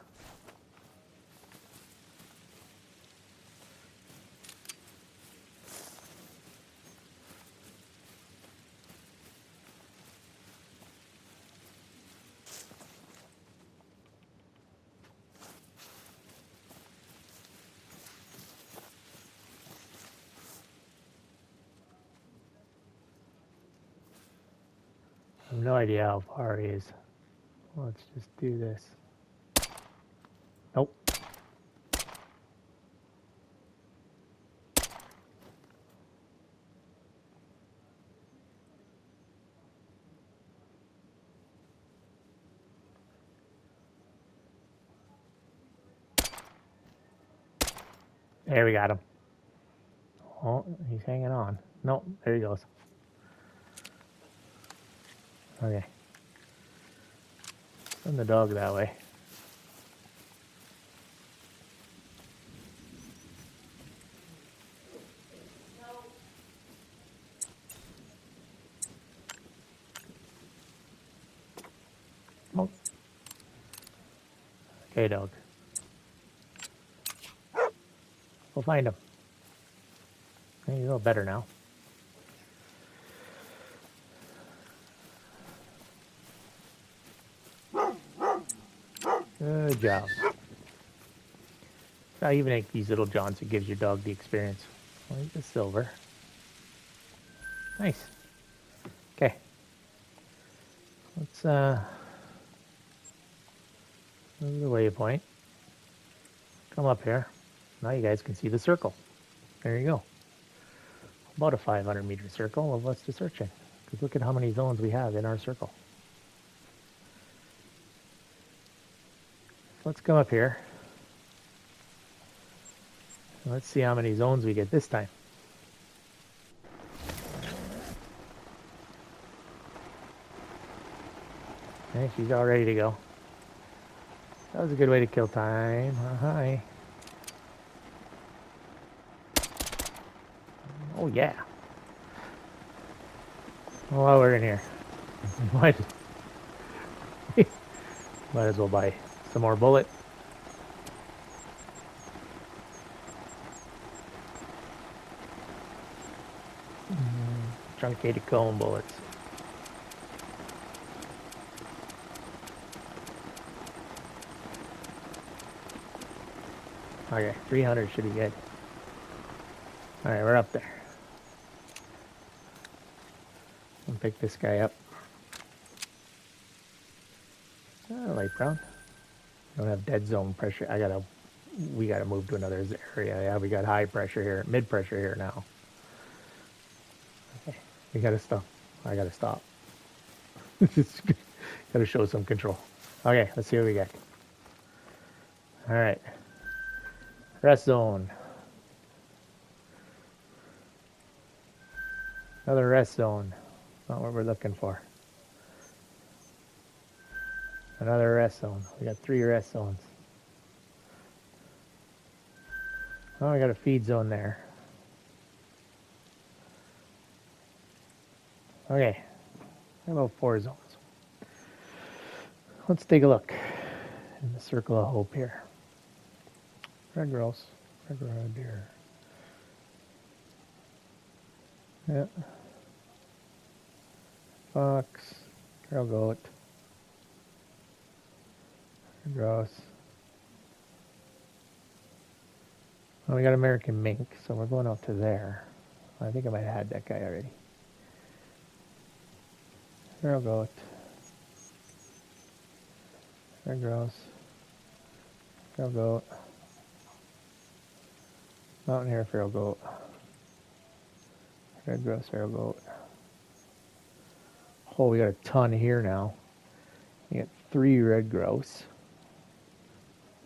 [SPEAKER 1] I have no idea how far he is. Let's just do this. Nope. There, we got him. Oh, he's hanging on. Nope, there he goes. Okay. Send the dog that way. Oh. Okay, dog. We'll find him. He's a little better now. Good job. I even make these little jaunts. It gives your dog the experience. Where's the silver? Nice. Okay. Let's move the waypoint. Come up here. Now you guys can see the circle. There you go. About a 500-meter circle of us to search in. Because look at how many zones we have in our circle. Let's come up here. Let's see how many zones we get this time. Okay, she's all ready to go. That was a good way to kill time. Hi. Oh yeah. While we're in here, might as well buy some more bullet. Truncated cone bullets. Okay, 300 should be good. Alright, we're up there. I'll pick this guy up. Light brown. Don't have dead zone pressure. We gotta move to another area. Yeah, we got high pressure here, mid pressure here now. Okay, we gotta stop. I gotta stop. Just gotta show some control. Okay, let's see what we get. All right, rest zone. Another rest zone. Not what we're looking for. Another rest zone. We got 3 rest zones. Oh, I got a feed zone there. Okay, about 4 zones. Let's take a look in the circle of hope here. Red Grouse, Red Grouse deer. Yeah. Fox. Feral goat. Red grouse. Well, we got American mink, so we're going out to there. I think I might have had that guy already. Feral goat. Red grouse. Feral goat. Mountain hare, feral goat. Red grouse, feral goat. Oh, we got a ton here now. We got 3 red grouse.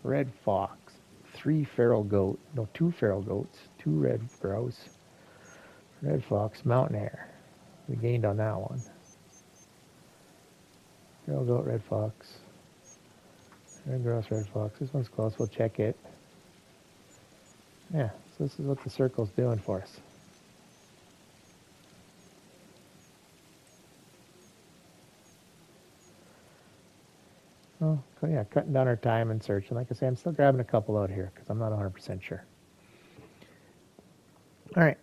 [SPEAKER 1] Red fox. 3 feral goat. No, 2 feral goats. 2 red grouse. Red fox, mountain hare. We gained on that one. Feral goat, red fox. Red grouse, red fox. This one's close. We'll check it. Yeah, so this is what the circle's doing for us. Oh, yeah, cutting down our time and searching. Like I say, I'm still grabbing a couple out here because I'm not 100% sure. All right.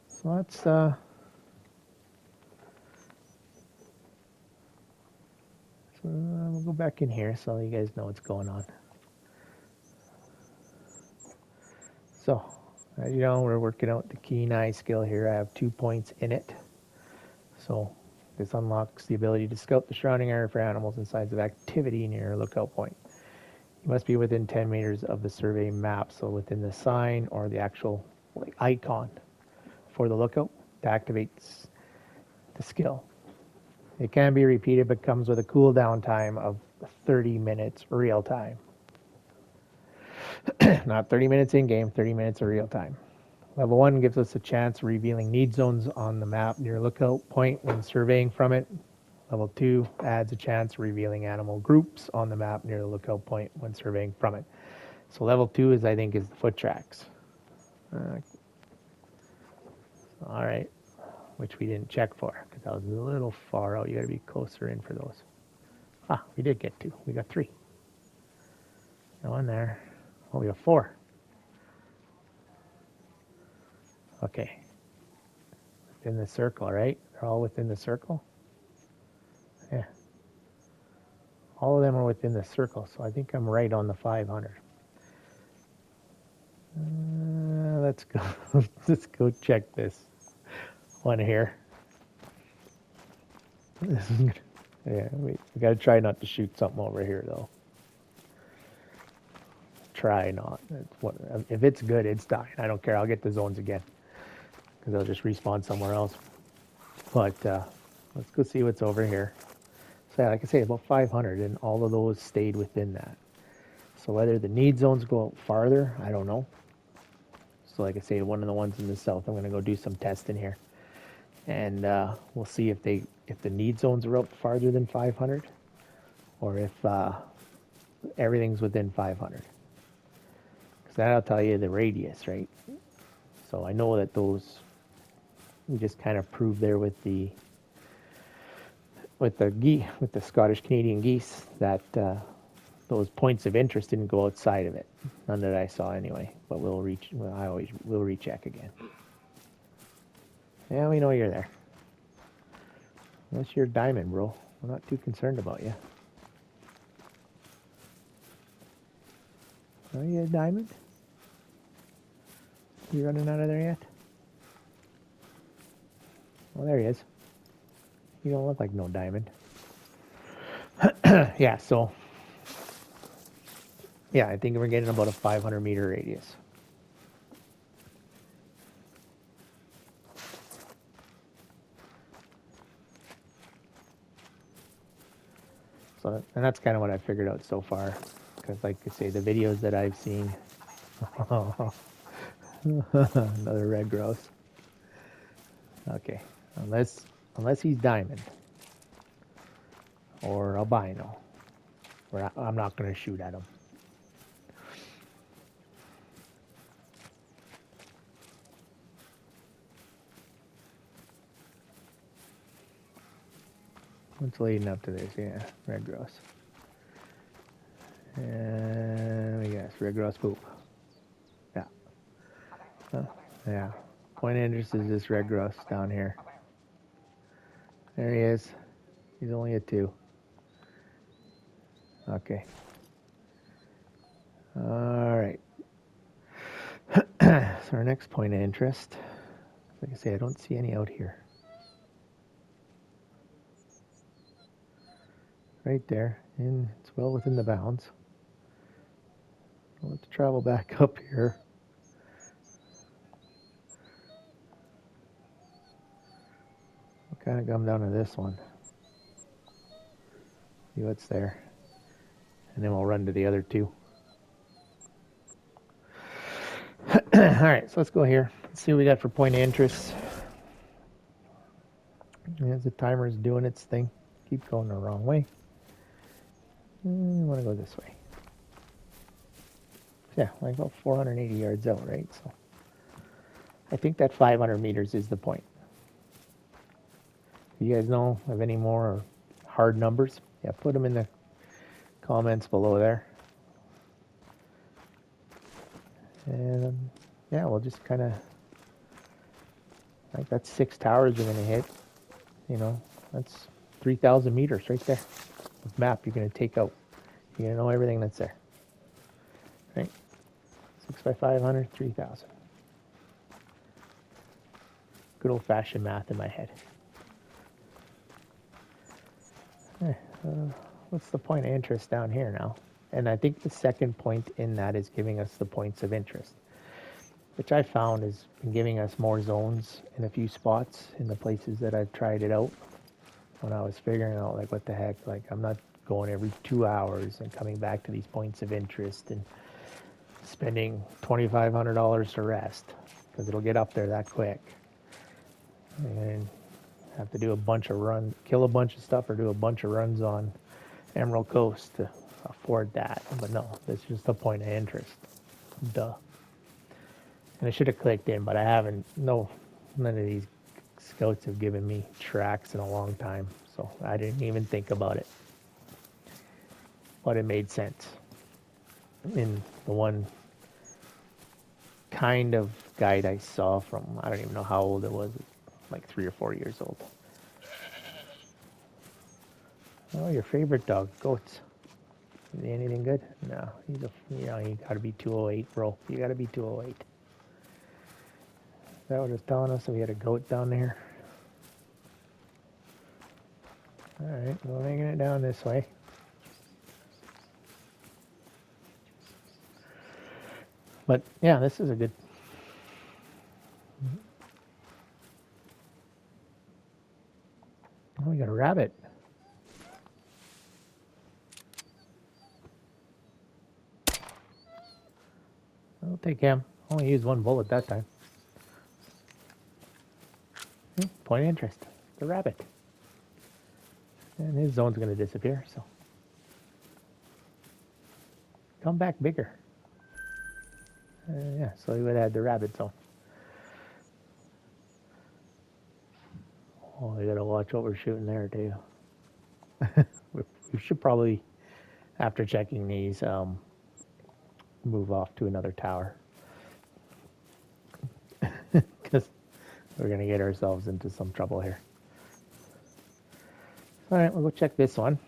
[SPEAKER 1] So let's we'll go back in here so you guys know what's going on. So, as you know, we're working out the keen eye skill here. I have 2 points in it. So this unlocks the ability to scout the surrounding area for animals and signs of activity near your lookout point. You must be within 10 meters of the survey map, so within the sign or the actual icon for the lookout to activate the skill. It can be repeated, but comes with a cooldown time of 30 minutes real time. Not 30 minutes in game, 30 minutes of real time. Level 1 gives us a chance of revealing need zones on the map near lookout point when surveying from it. Level 2 adds a chance of revealing animal groups on the map near the lookout point when surveying from it. So level 2 is, I think, is the foot tracks. All right, which we didn't check for because that was a little far out. You got to be closer in for those. Ah, we did get 2. We got 3. No one there. Oh, we have 4. Okay. Within the circle, right? They're all within the circle? Yeah. All of them are within the circle, so I think I'm right on the 500. Let's go. Let's go check this one here. Yeah, we got to try not to shoot something over here, though. Try not. If it's good, it's dying. I don't care. I'll get the zones again because they'll just respawn somewhere else. But let's go see what's over here. So, like I say, about 500, and all of those stayed within that. So whether the need zones go out farther, I don't know. So like I say, one of the ones in the south, I'm going to go do some testing here, and we'll see if the need zones are out farther than 500, or if everything's within 500. Because that'll tell you the radius, right? So I know that those we just kind of proved there with the Scottish Canadian geese that those points of interest didn't go outside of it. None that I saw anyway. But we'll recheck again. Yeah, we know you're there. Unless you're a diamond, bro. We're not too concerned about you. Are you a diamond? You running out of there yet? Oh, there he is. You don't look like no diamond. Yeah, so... Yeah, I think we're getting about a 500 meter radius. So, and that's kind of what I figured out so far. Because like I say, the videos that I've seen... Another red grouse. Okay, unless he's diamond. Or albino. I'm not going to shoot at him. What's leading up to this? Yeah, red grouse. And yes, red grouse poop. Yeah. Yeah. Point of interest is this red grouse down here. There he is. He's only a 2. Okay. All right. So our next point of interest, like I say, I don't see any out here. Right there, and it's well within the bounds. Let's travel back up here. We'll kind of come down to this one. See what's there. And then we'll run to the other 2. Alright, so let's go here. Let's see what we got for point of interest. As the timer's doing its thing. Keep going the wrong way. We want to go this way. Yeah, like about 480 yards out, right? So I think that 500 meters is the point. If you guys know of any more hard numbers, yeah, put them in the comments below there. And yeah, we'll just kind of, like that's 6 towers you're going to hit. You know, that's 3,000 meters right there. This map you're going to take out. You're going to know everything that's there. Right? 6 by 500, 3,000. Good old-fashioned math in my head. What's the point of interest down here now? And I think the second point in that is giving us the points of interest, which I found has been giving us more zones in a few spots in the places that I've tried it out. When I was figuring out, like, what the heck, like, I'm not going every 2 hours and coming back to these points of interest and spending $2,500 to rest, because it'll get up there that quick. And have to do a bunch of runs, kill a bunch of stuff, or do a bunch of runs on Emerald Coast to afford that. But no, that's just the point of interest. Duh. And I should have clicked in, but I haven't. No, none of these scouts have given me tracks in a long time, so I didn't even think about it. But it made sense. In the one kind of guide I saw from, I don't even know how old it was, like 3 or 4 years old. Oh, your favorite dog, goats. Is he anything good? No, he's you gotta be 208, bro. You gotta be 208. Is that what it's telling us? So we had a goat down there. All right, we're making it down this way. But yeah, this is a good. Oh, we got a rabbit. I'll take him. Only used 1 bullet that time. Point of interest. The rabbit. And his zone's going to disappear, so. Come back bigger. Yeah, so he would have had the rabbit zone. Oh, we got to watch what we're shooting there, too. We should probably, after checking these, move off to another tower. Because we're going to get ourselves into some trouble here. All right, we'll go check this one.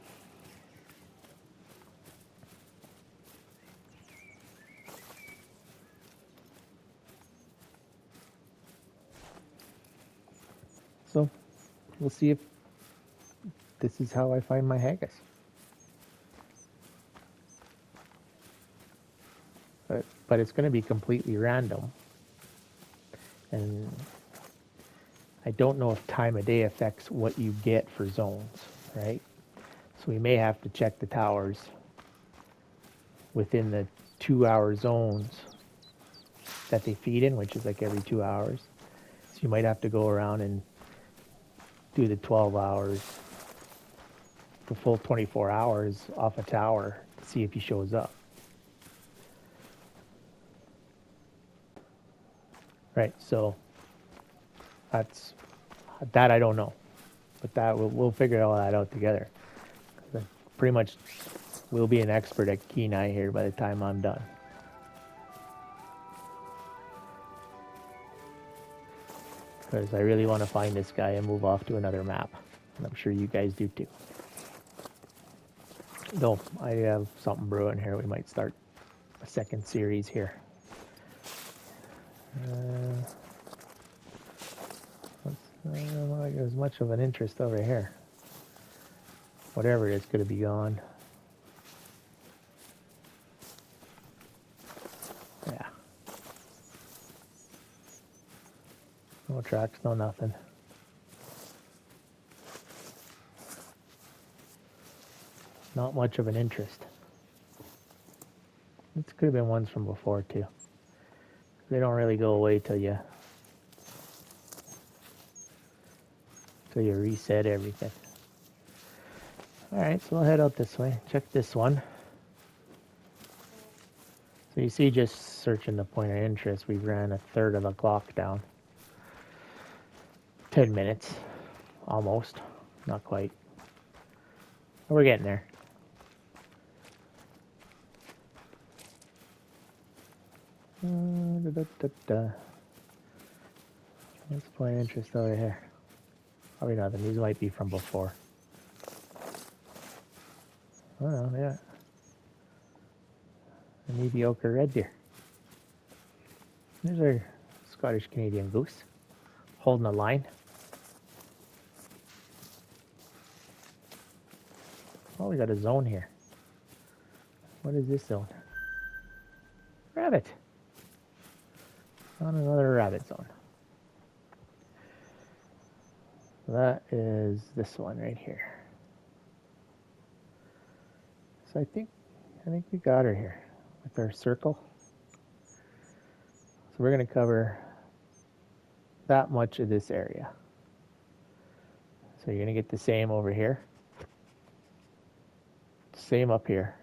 [SPEAKER 1] So we'll see if this is how I find my haggis. But it's going to be completely random. And I don't know if time of day affects what you get for zones, right? So we may have to check the towers within the 2-hour zones that they feed in, which is like every 2 hours. So you might have to go around and do the 12 hours, the full 24 hours off a tower to see if he shows up. Right, so that I don't know, but that we'll figure all that out together. Pretty much, we'll be an expert at Kenai here by the time I'm done. because I really want to find this guy and move off to another map. And I'm sure you guys do too. Though I have something brewing here. We might start a second series here. I don't know like there's much of an interest over here. Whatever it is, could be gone. Yeah. No tracks, no nothing. Not much of an interest. This could have been ones from before too. They don't really go away till you reset everything. Alright, so we'll head out this way. Check this one. So you see, just searching the point of interest, we ran a third of the clock down. 10 minutes. Almost. Not quite. But we're getting there. What's the point of interest over here? Probably nothing. These might be from before. Oh no, yeah. A mediocre red deer. There's our Scottish Canadian goose. Holding a line. Oh, we got a zone here. What is this zone? Rabbit. On another rabbit zone. That is this one right here. So I think we got her here with our circle. So we're going to cover that much of this area. So you're going to get the same over here. Same up here.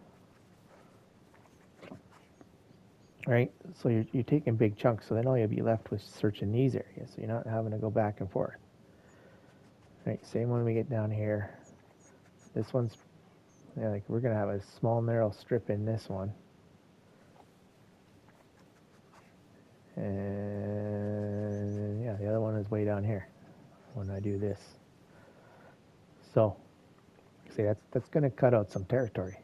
[SPEAKER 1] Right? So you're taking big chunks, so then all you'll be left with searching these areas. So you're not having to go back and forth. Right, same when we get down here. This one's, yeah, like we're gonna have a small narrow strip in this one. And yeah, the other one is way down here when I do this. So, see, that's gonna cut out some territory.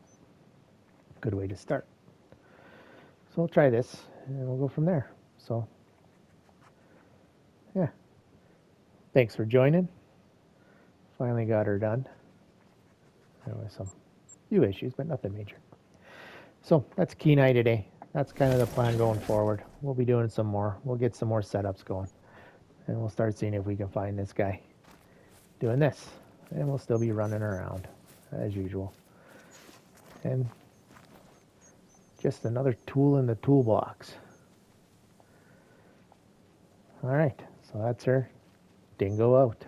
[SPEAKER 1] Good way to start. So we'll try this and we'll go from there. So, yeah. Thanks for joining. Finally got her done. There was some few issues, but nothing major. So that's Kenai today. That's kind of the plan going forward. We'll be doing some more. We'll get some more setups going. And we'll start seeing if we can find this guy doing this. And we'll still be running around as usual. And just another tool in the toolbox. All right, so that's her. Dingo out.